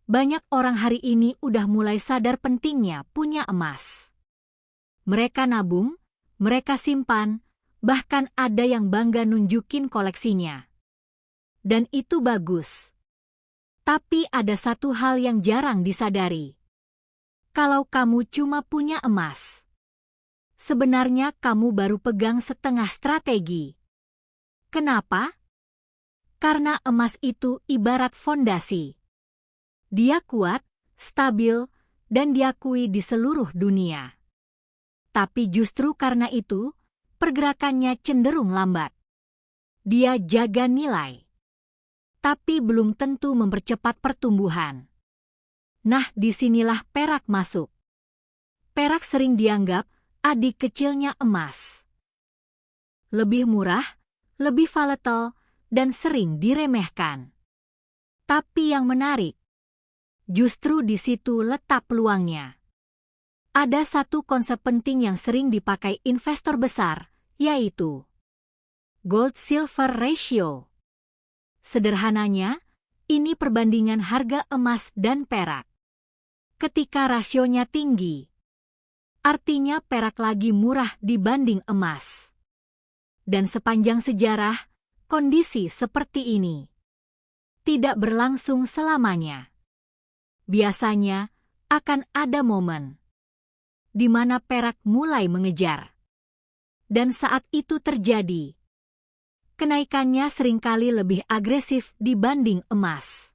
Banyak orang hari ini udah mulai sadar pentingnya punya emas. Mereka nabung, mereka simpan, bahkan ada yang bangga nunjukin koleksinya. Dan itu bagus. Tapi ada satu hal yang jarang disadari. Kalau kamu cuma punya emas, sebenarnya kamu baru pegang setengah strategi. Kenapa? Karena emas itu ibarat fondasi. Dia kuat, stabil, dan diakui di seluruh dunia. Tapi justru karena itu, pergerakannya cenderung lambat. Dia jaga nilai, tapi belum tentu mempercepat pertumbuhan. Nah, disinilah perak masuk. Perak sering dianggap adik kecilnya emas. Lebih murah, lebih volatile, dan sering diremehkan. Tapi yang menarik, justru di situ letak peluangnya. Ada satu konsep penting yang sering dipakai investor besar, yaitu gold-silver ratio. Sederhananya, ini perbandingan harga emas dan perak. Ketika rasionya tinggi, artinya perak lagi murah dibanding emas. Dan sepanjang sejarah, kondisi seperti ini tidak berlangsung selamanya. Biasanya akan ada momen di mana perak mulai mengejar. Dan saat itu terjadi, kenaikannya seringkali lebih agresif dibanding emas.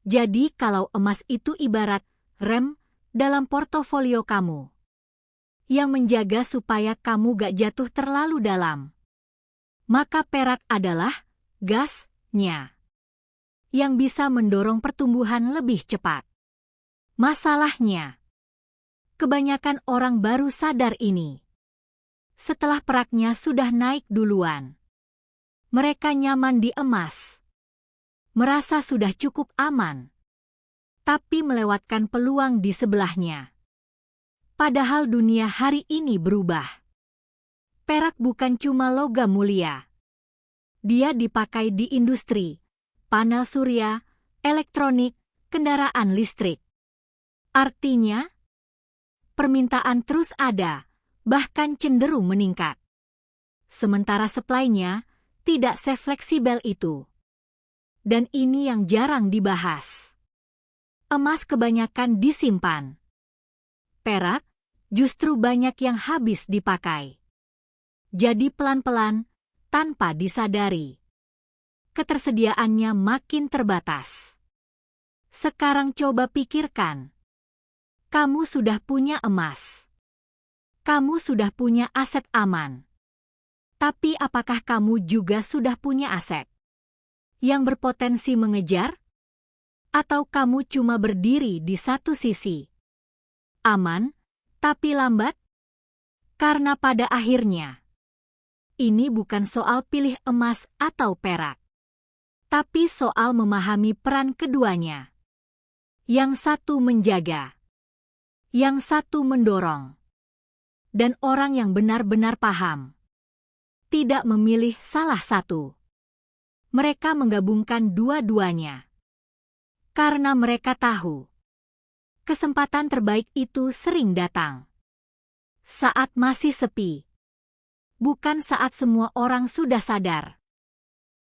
Jadi kalau emas itu ibarat rem dalam portofolio kamu, yang menjaga supaya kamu gak jatuh terlalu dalam, maka perak adalah gasnya yang bisa mendorong pertumbuhan lebih cepat. Masalahnya, kebanyakan orang baru sadar ini setelah peraknya sudah naik duluan. Mereka nyaman di emas, merasa sudah cukup aman, tapi melewatkan peluang di sebelahnya. Padahal dunia hari ini berubah. Perak bukan cuma logam mulia. Dia dipakai di industri, panel surya, elektronik, kendaraan listrik. Artinya, permintaan terus ada, bahkan cenderung meningkat. Sementara supply-nya tidak sefleksibel itu. Dan ini yang jarang dibahas. Emas kebanyakan disimpan. Perak justru banyak yang habis dipakai. Jadi pelan-pelan, tanpa disadari, ketersediaannya makin terbatas. Sekarang coba pikirkan. Kamu sudah punya emas. Kamu sudah punya aset aman. Tapi apakah kamu juga sudah punya aset yang berpotensi mengejar? Atau kamu cuma berdiri di satu sisi? Aman, tapi lambat? Karena pada akhirnya, ini bukan soal pilih emas atau perak, tapi soal memahami peran keduanya. Yang satu menjaga, yang satu mendorong. Dan orang yang benar-benar paham tidak memilih salah satu. Mereka menggabungkan dua-duanya. Karena mereka tahu, kesempatan terbaik itu sering datang saat masih sepi. Bukan saat semua orang sudah sadar